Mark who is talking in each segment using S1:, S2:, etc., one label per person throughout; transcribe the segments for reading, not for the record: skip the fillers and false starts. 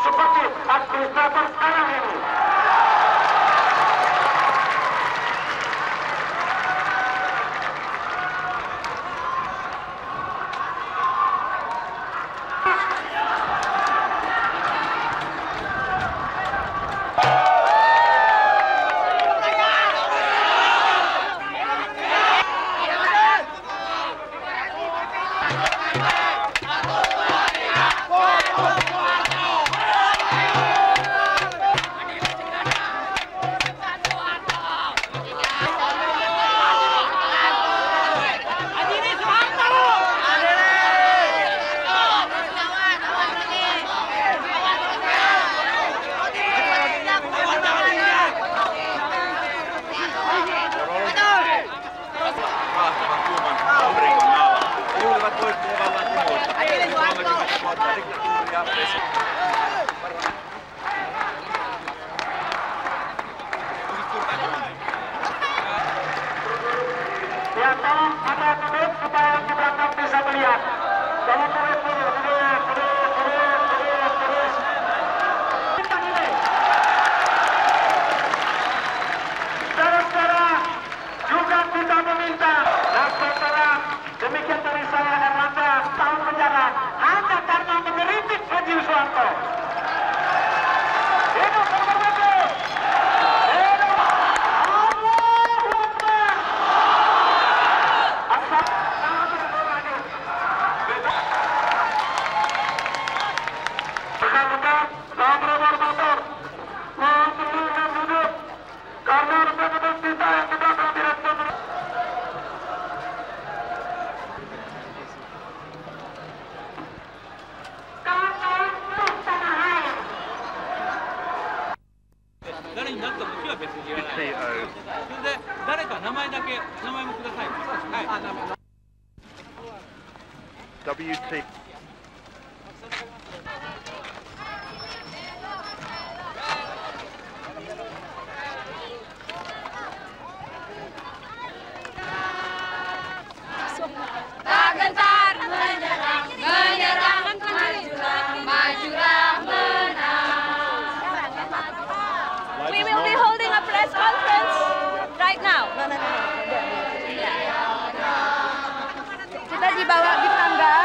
S1: seperti administrator sekarang ini. Ya, tolong ada tutup supaya di belakang bisa melihat. Tolong terus. Saudara-saudara, juga kita meminta, dan saudara, demikian dari saya Erlangga, tahun penjara hanya karena mengeritik Haji Soeharto. Hidup bermerdeka! Hidup! Allahu Akbar! Rekan-rekan, sahabat motor, mohon turunkan duduk karena rekan-rekan kita yang di belakang tidak bisa.
S2: WT.
S3: Tak gentar menyerang, majulah menang.
S4: We will be holding a press conference right now. Kita dibawa di tangga.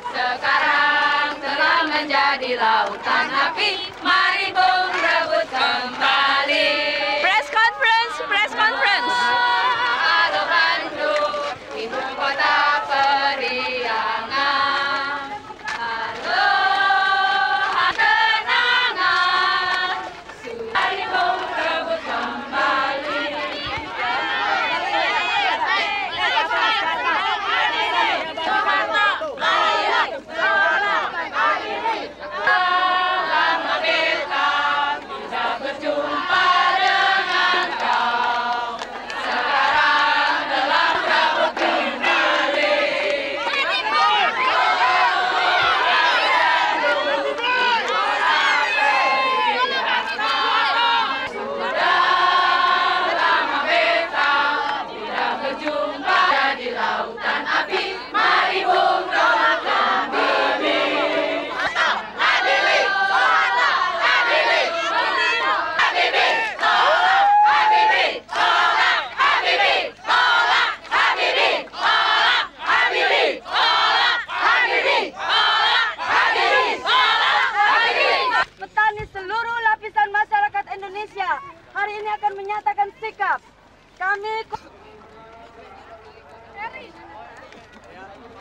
S3: Sekarang telah menjadi lautan api, mari Bung rebut kembali.
S4: Press conference, press conference.
S3: Halo Bandung, ibu kota periangan. Halo, kenangan. Mari Bung rebut kembali. Lama beta tidak berjumpa dengan kau. Sekarang telah rebut kembali. Sudah lama beta tidak berjumpa di lautan api. Mari Bung rebut kembali.
S4: Petani seluruh lapisan masyarakat Indonesia hari ini akan menyatakan sikap. Kami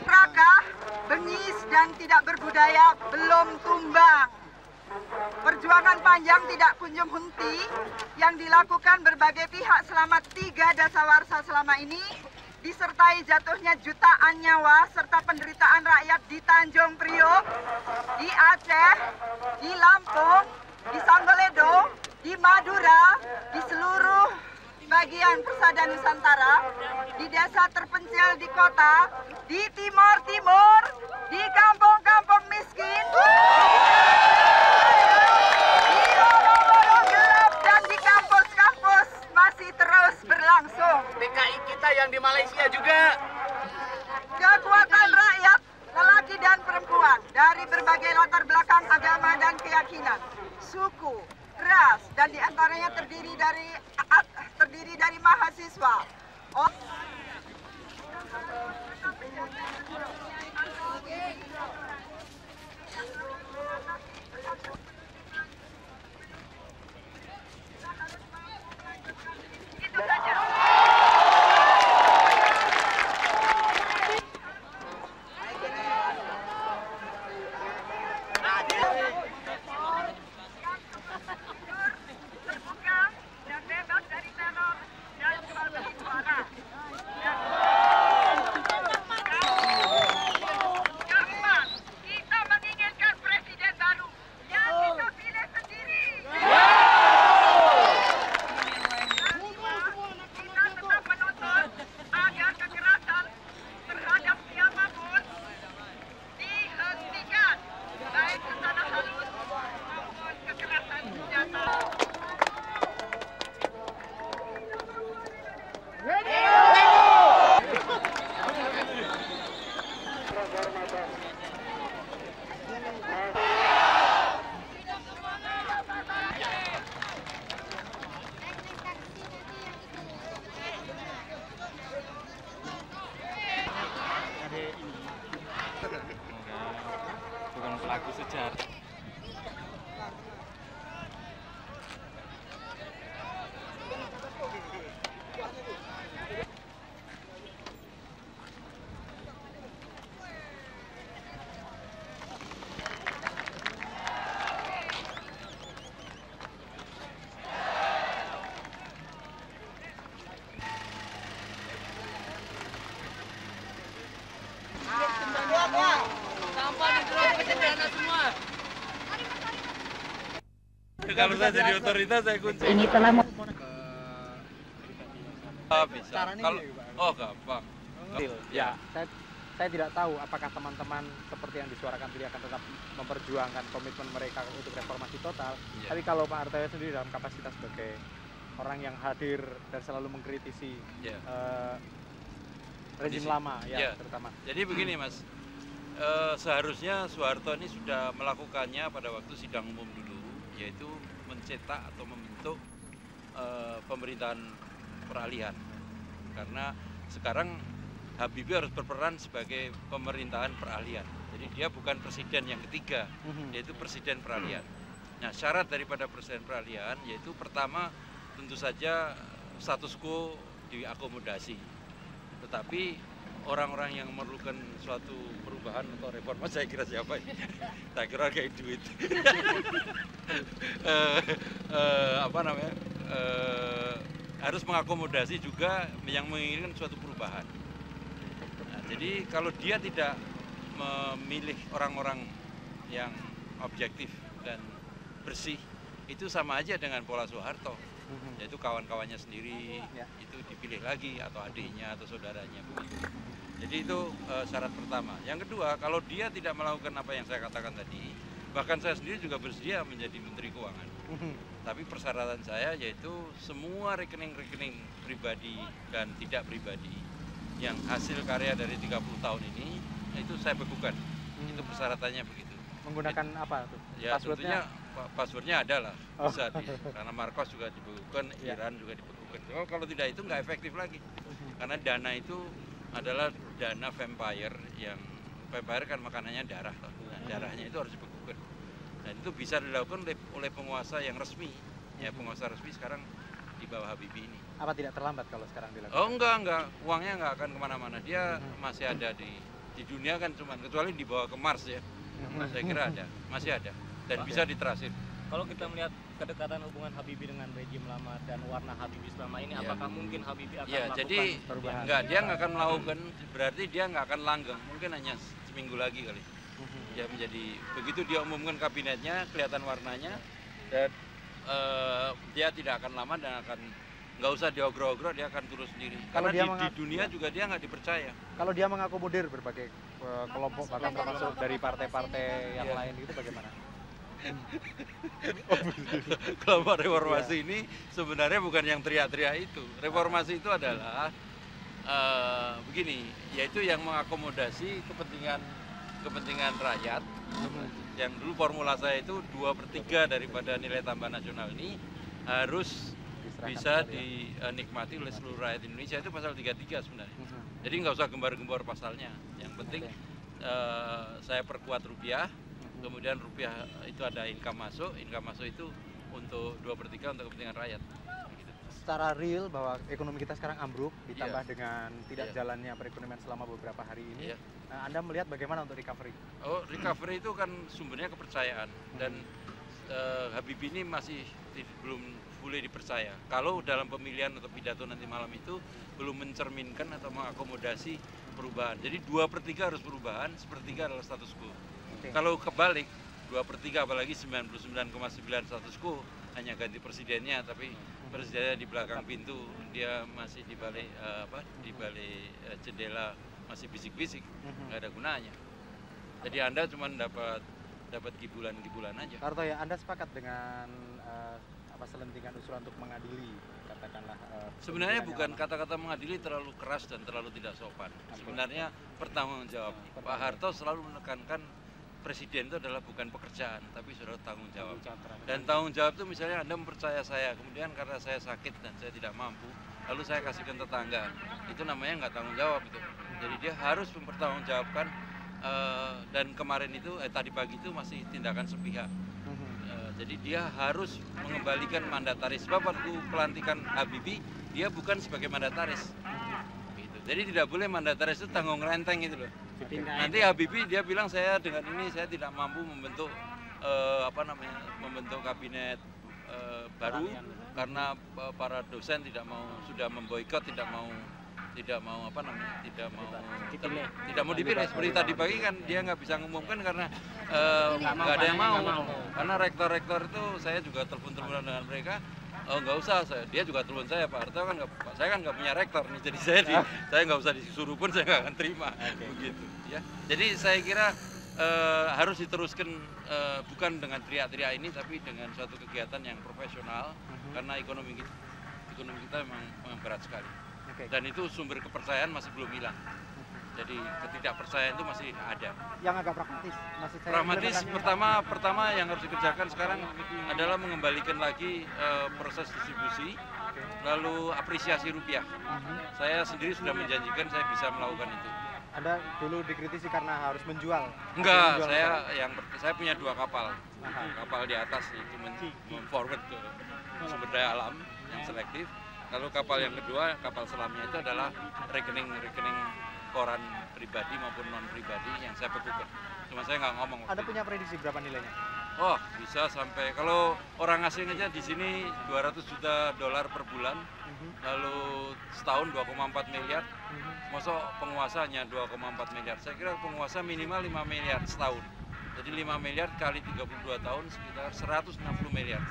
S5: serakah, bengis dan tidak berbudaya belum tumbang. Perjuangan panjang tidak kunjung henti yang dilakukan berbagai pihak selama 3 dasawarsa selama ini, disertai jatuhnya jutaan nyawa serta penderitaan rakyat di Tanjung Priok, di Aceh, di Lampung, di Sanggoledo, di Madura, di seluruh bagian persada Nusantara, di desa terpencil di kota, di timur-timur, di kampung-kampung miskin, di lorong-lorong gelap dan di kampus-kampus masih terus berlangsung.
S6: PKI kita yang di Malaysia juga.
S5: Kekuatan rakyat, lelaki dan perempuan dari berbagai latar belakang agama keyakinan, suku, ras, dan diantaranya terdiri dari mahasiswa. Itu saja. Terbuka dan bebas dari teror dan jual beli suara. Keempat, kita menginginkan presiden baru yang kita pilih sendiri. Kita tetap menuntut agar kekerasan terhadap siapapun dihentikan, baik secara halus maupun kekerasan senjata.
S7: Bukan pelaku sejarah. Kalau saya jadi otoritas saya kunci.
S4: Ini telah
S7: Bisa. Kalau gampang.
S8: Ya, saya tidak tahu apakah teman-teman seperti yang disuarakan tadi akan tetap memperjuangkan komitmen mereka untuk reformasi total.
S7: Ya.
S8: Tapi kalau Pak Artaya sendiri dalam kapasitas sebagai orang yang hadir dan selalu mengkritisi
S7: Ya.
S8: rezim
S7: Kondisi.
S8: lama ya,
S7: Ya.
S8: terutama.
S7: Jadi begini Mas, seharusnya Soeharto ini sudah melakukannya pada waktu sidang umum dulu, yaitu mencetak atau membentuk pemerintahan peralihan. Karena sekarang Habibie harus berperan sebagai pemerintahan peralihan. Jadi dia bukan presiden yang ketiga, yaitu presiden peralihan. Nah, syarat daripada presiden peralihan yaitu pertama tentu saja status quo diakomodasi. Tetapi orang-orang yang memerlukan suatu perubahan atau reformasi, saya kira siapa ini? Saya kira kayak duit. Harus mengakomodasi juga yang menginginkan suatu perubahan. Nah, jadi kalau dia tidak memilih orang-orang yang objektif dan bersih, itu sama aja dengan pola Soeharto, yaitu kawan-kawannya sendiri itu dipilih lagi atau adiknya atau saudaranya begitu. Jadi itu syarat pertama. Yang kedua, kalau dia tidak melakukan apa yang saya katakan tadi, bahkan saya sendiri juga bersedia menjadi Menteri Keuangan. Tapi persyaratan saya yaitu semua rekening-rekening pribadi dan tidak pribadi yang hasil karya dari 30 tahun ini itu saya bekukan. Itu persyaratannya begitu.
S8: Menggunakan apa tuh?
S7: Ya
S8: Passwordnya?
S7: tentunya passwordnya ada lah, bisa karena Marcos juga dibekukan, Iran juga dibekukan. Kalau tidak itu nggak efektif lagi, karena dana itu adalah dana vampire yang vampire kan makanannya darah, nah, darahnya itu harus dibekukan. Dan itu bisa dilakukan oleh penguasa yang resmi, ya penguasa resmi sekarang di bawah Habibie ini.
S8: Apa tidak terlambat kalau sekarang dilakukan?
S7: Oh enggak, uangnya nggak akan kemana-mana, dia masih ada di dunia kan cuman, kecuali dibawa ke Mars ya, saya kira ada, masih ada, dan bisa ditrasir.
S9: Kalau kita melihat kedekatan hubungan Habibie dengan rejim lama dan warna Habibie selama ini, apakah mungkin Habibie akan melakukan
S7: jadi
S8: perubahan?
S7: enggak, dia nggak akan melakukan, berarti dia nggak akan langgeng, mungkin hanya seminggu lagi kali. Dia menjadi, begitu dia umumkan kabinetnya, kelihatan warnanya, dan dia tidak akan lama dan akan nggak usah diogro-ogro, dia akan turun sendiri.
S8: Kalau
S7: Karena
S8: dia
S7: di dunia juga dia nggak dipercaya.
S8: Kalau dia mengakomodir berbagai kelompok, bahkan termasuk dari partai-partai yang lain itu bagaimana?
S7: Kelompok reformasi ini sebenarnya bukan yang teriak-teriak itu. Reformasi itu adalah begini, yaitu yang mengakomodasi kepentingan rakyat yang dulu formula saya itu 2/3 daripada nilai tambah nasional ini harus bisa dinikmati oleh seluruh rakyat Indonesia. Itu pasal 33 sebenarnya. Jadi nggak usah gembar-gembor pasalnya. Yang penting saya perkuat rupiah, kemudian rupiah itu ada income masuk itu untuk 2/3 untuk kepentingan rakyat.
S8: Secara real bahwa ekonomi kita sekarang ambruk, ditambah dengan tidak jalannya perekonomian selama beberapa hari ini, Anda melihat bagaimana untuk recovery? Oh,
S7: recovery itu kan sumbernya kepercayaan, dan Habibie ini masih belum boleh dipercaya. Kalau dalam pemilihan atau pidato nanti malam itu belum mencerminkan atau mengakomodasi perubahan. Jadi 2/3 harus perubahan, 1/3 adalah status quo. Kalau kebalik, 2/3 apalagi 99,9 status quo, hanya ganti presidennya, tapi presidennya di belakang pintu, dia masih di balik jendela, masih bisik-bisik, nggak ada gunanya. Jadi Anda cuma dapat gibulan-gibulan aja.
S8: Karto, ya, Anda sepakat dengan selentingan usulan untuk mengadili, katakanlah?
S7: Sebenarnya bukan kata-kata mengadili terlalu keras dan terlalu tidak sopan. Sebenarnya pertanggungjawab. Pak Harto selalu menekankan presiden itu adalah bukan pekerjaan, tapi sudah tanggung jawab. Dan tanggung jawab itu misalnya Anda mempercaya saya, kemudian karena saya sakit dan saya tidak mampu, lalu saya kasihkan tetangga. Itu namanya nggak tanggung jawab itu. Jadi dia harus mempertanggungjawabkan, dan kemarin itu, tadi pagi itu masih tindakan sepihak. Jadi dia harus mengembalikan mandataris. Sebab waktu pelantikan Habibie, dia bukan sebagai mandataris. Gitu. Jadi tidak boleh mandataris itu tanggung renteng gitu loh. Nanti Habibie dia bilang saya dengan ini saya tidak mampu membentuk membentuk kabinet baru karena para dosen tidak mau memboikot, tidak mau dipilih. Seperti tadi pagi kan dia nggak bisa ngumumkan karena nggak ada yang mau. Karena rektor-rektor itu saya juga telepon-teleponan dengan mereka. Oh, nggak usah, dia juga telepon saya, Pak Harto kan saya kan nggak punya rektor nih, jadi saya nggak usah disuruh pun saya nggak akan terima, begitu ya. Jadi saya kira harus diteruskan, bukan dengan teriak-teriak ini, tapi dengan suatu kegiatan yang profesional, karena ekonomi kita memang berat sekali. Dan itu sumber kepercayaan masih belum hilang. Jadi ketidakpercayaan itu masih ada.
S8: Yang agak pragmatis, maksud saya.
S7: Pragmatis pertama yang harus dikerjakan sekarang adalah mengembalikan lagi proses distribusi, lalu apresiasi rupiah. Saya sendiri sudah menjanjikan saya bisa melakukan itu.
S8: Anda dulu dikritisi karena harus menjual.
S7: Enggak, saya punya 2 kapal. Kapal di atas itu forward ke sumber daya alam yang selektif. Lalu kapal yang kedua, kapal selamnya itu adalah rekening koran pribadi maupun non pribadi yang saya bekukan. Cuma saya nggak ngomong.
S8: Ada punya prediksi berapa nilainya?
S7: Oh, bisa sampai, kalau orang asing aja di sini $200 juta per bulan, lalu setahun 2,4 miliar. Masa penguasa hanya 2,4 miliar. Saya kira penguasa minimal 5 miliar setahun. Jadi 5 miliar kali 32 tahun sekitar 160 miliar.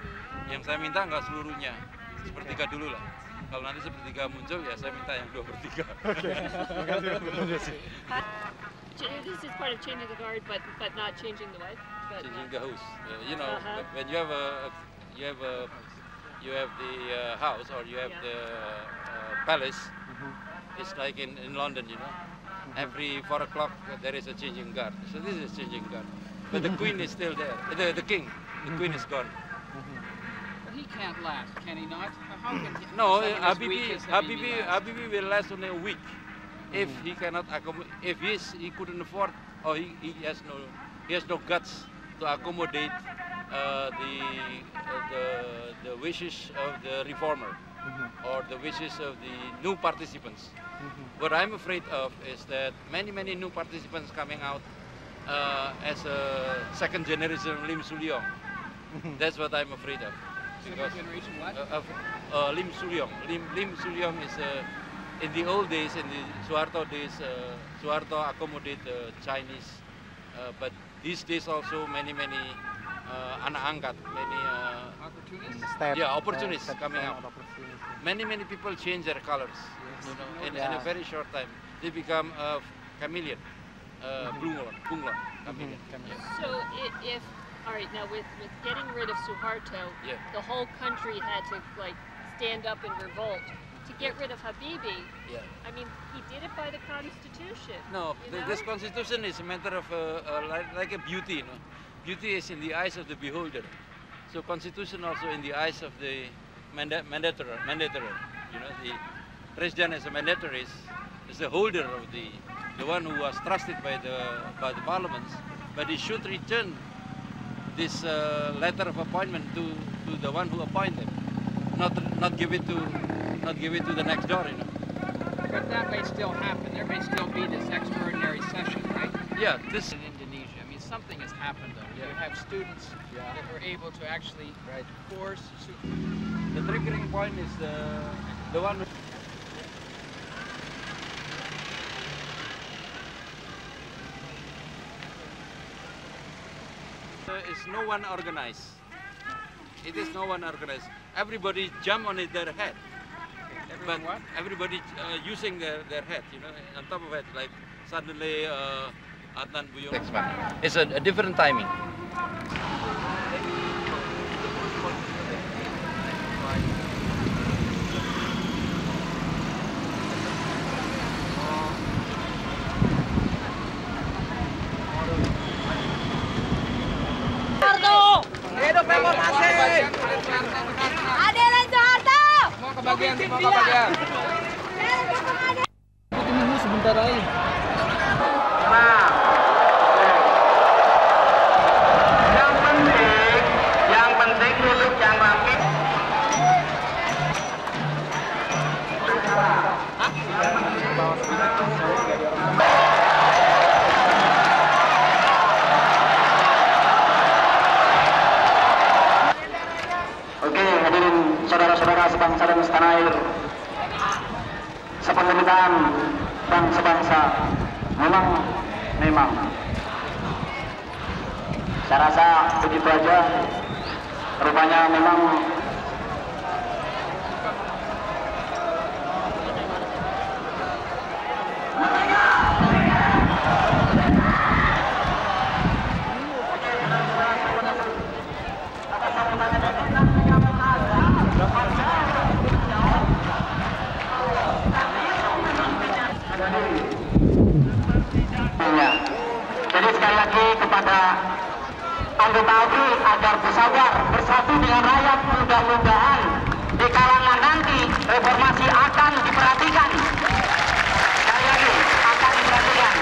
S7: Yang saya minta nggak seluruhnya, sepertiga dulu lah. Kalau nanti sepertiga muncul ya saya minta yang 2/3.
S10: This is part of changing the guard, but not changing the what?
S7: Changing the house. When you have the house or you have the palace, it's like in London, every 4 o'clock there is a changing guard. So this is changing guard. But the queen is still there. The king, the queen is gone.
S11: He can't last, can he not? How can he?
S7: No, Habibie will last only a week if he cannot accommodate. If he couldn't afford, or he has no guts to accommodate the wishes of the reformer or the wishes of the new participants. What I'm afraid of is that many new participants coming out as a second generation Lim Sulyong. That's what I'm afraid of.
S11: Second generation what?
S7: Lim Sulyong. Lim Sulyong is in the old days, in the Suharto days, Suharto accommodate Chinese, but these days also many anak angkat, many opportunists coming out. Many people change their colors, in a very short time. They become chameleon, bunglon, chameleon.
S10: So if all right, now with getting rid of Suharto, the whole country had to stand up and revolt. To get rid of Habibie, I mean, he did it by the Constitution.
S7: No, this Constitution is a matter of like a beauty, duty is in the eyes of the beholder. So constitution also in the eyes of the mandatory. You know, the president as a mandatory is the holder of the one who was trusted by the parliaments, but he should return this letter of appointment to the one who appointed, not give it to the next door. You know.
S11: But that may still happen. There may still be this extraordinary session, right?
S7: Yeah, this
S11: in Indonesia. I mean, something has happened though. Yeah. You have students that were able to actually force.
S7: The triggering point is the one. Is no one organized. It is no one organized. Everybody jump on their head. But what? Everybody using their head, you know, on top of it, like suddenly Adnan Buyung. It's a different timing.
S11: Hidup reformasi!
S4: Adilan Soeharto!
S11: Semua kebagian. Ini sebentar lagi.
S1: Nah, yang penting duduk yang rapi. Oke, hadirin saudara-saudara sebangsa dan setanah air, sepemerintahan bangsa-bangsa memang saya rasa begitu aja. Rupanya memang jadi sekali lagi kepada anggota ABRI agar bersabar bersatu dengan rakyat, mudah-mudahan di kalangan nanti reformasi akan diperhatikan. Sekali lagi akan diperhatikan.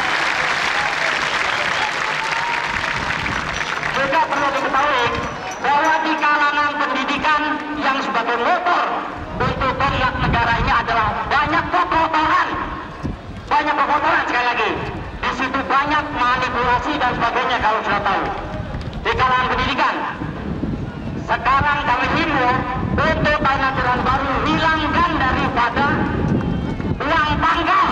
S1: Juga perlu diketahui bahwa di kalangan pendidikan yang sebagai motor untuk tonggak negara ini adalah banyak kotoran sekali lagi. Di situ banyak manipulasi dan sebagainya kalau sudah tahu. Di kalangan pendidikan, sekarang kami himbau untuk tahun ajaran baru hilangkan daripada uang pangkal.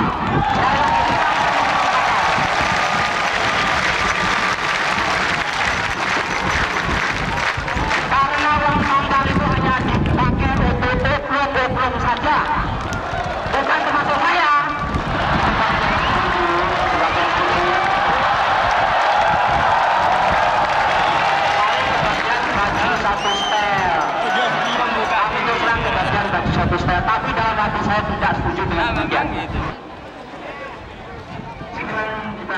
S1: Karena uang pangkal itu hanya dipakai untuk oblong saja, bukan termasuk saya. Tapi dalam hati saya tidak setuju dengan demikian. Sekarang kita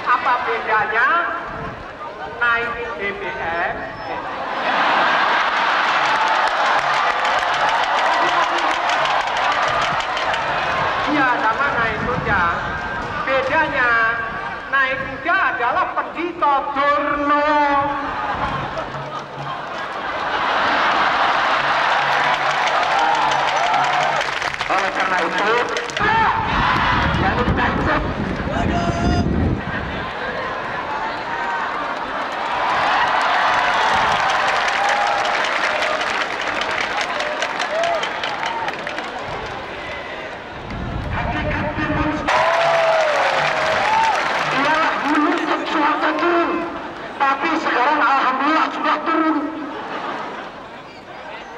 S1: apa bedanya naik BBM? Iya, sama naik kuda. Bedanya naik kuda adalah pendito durno. Oleh karena itu, jangan takut. Tapi sekarang alhamdulillah sudah turun.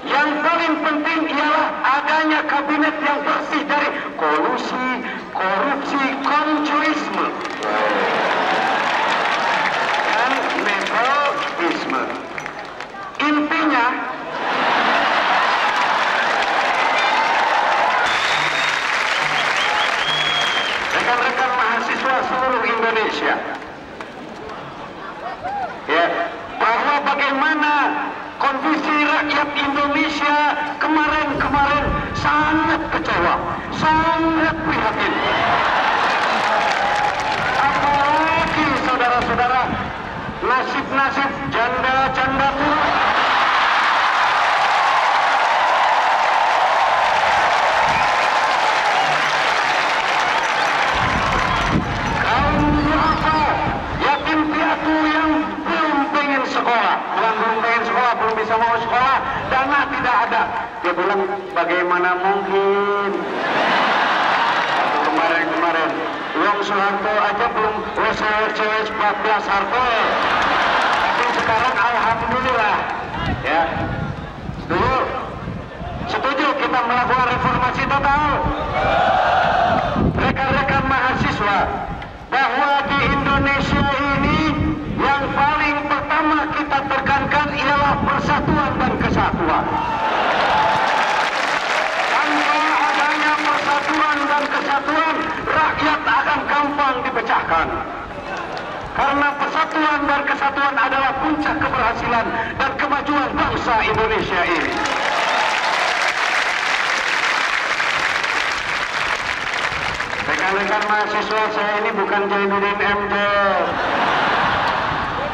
S1: Yang paling penting ialah adanya kabinet yang bersih dari kolusi, korupsi, koncuisme dan nepotisme. rakyat Indonesia kemarin-kemarin sangat kecewa, sangat prihatin. Apalagi saudara-saudara, nasib-nasib janda-janda tua. Belum bisa mau sekolah, dana tidak ada. Dia bilang, bagaimana mungkin? Waktu kemarin-kemarin, uang Soeharto aja belum cewek 14 Harto. Tapi sekarang alhamdulillah, ya. Setuju kita melakukan reformasi total. Rekan-rekan mahasiswa, bahwa di Indonesia ini yang paling pertama kita tekankan ialah persatuan dan kesatuan. Tanpa adanya persatuan dan kesatuan, rakyat akan gampang dipecahkan. Karena persatuan dan kesatuan adalah puncak keberhasilan dan kemajuan bangsa Indonesia ini. Rekan-rekan mahasiswa, saya ini bukan Jainuddin MJ.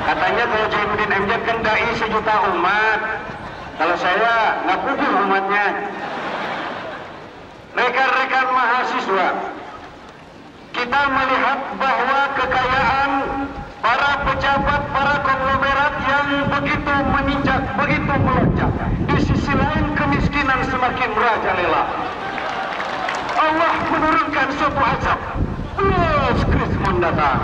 S1: Katanya kalau Jainuddin MJ kan dai sejuta umat. Kalau saya nggak kubur umatnya. Rekan-rekan mahasiswa, kita melihat bahwa kekayaan para pejabat, para konglomerat yang begitu menginjak, begitu melonjak. Di sisi lain kemiskinan semakin merajalela. Allah menurunkan suatu azab. Plus Kris mendatang.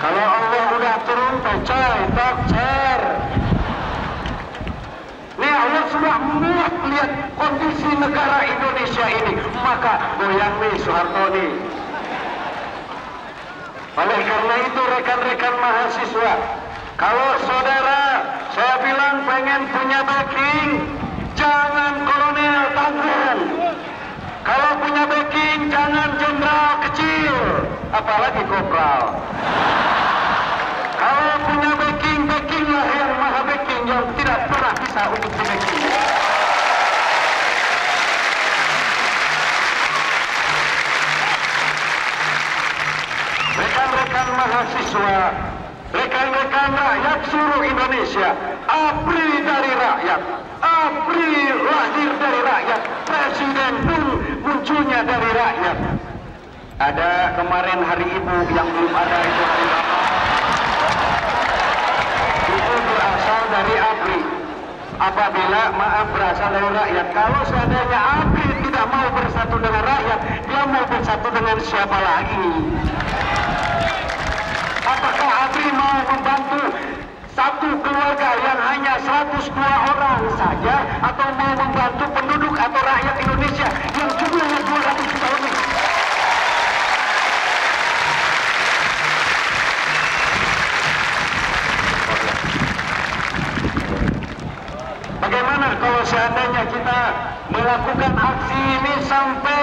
S1: Kalau Allah udah turun, tokcer. Nih Allah sudah muak lihat kondisi negara Indonesia ini, maka goyang nih Soeharto nih. Oleh karena itu rekan-rekan mahasiswa, kalau saudara saya bilang pengen punya backing, jangan kolonel tanggung. Kalau punya backing, jangan jenderal kecil, apalagi kopral. Kalau punya backinglah yang maha backing, yang tidak pernah bisa untuk di-backing. Rekan-rekan mahasiswa, rekan-rekan rakyat seluruh Indonesia, APRI dari rakyat, APRI lahir dari rakyat, presiden pun munculnya dari rakyat. Ada kemarin hari ibu yang belum ada itu hari bapak. Itu berasal dari APRI. Apabila maaf berasal dari rakyat, kalau seandainya APRI tidak mau bersatu dengan rakyat, dia mau bersatu dengan siapa lagi? Apakah APRI mau membantu satu keluarga yang hanya 102 orang saja, atau mau membantu penduduk atau rakyat Indonesia yang jumlahnya 200 juta lebih? Bagaimana kalau seandainya kita melakukan aksi ini sampai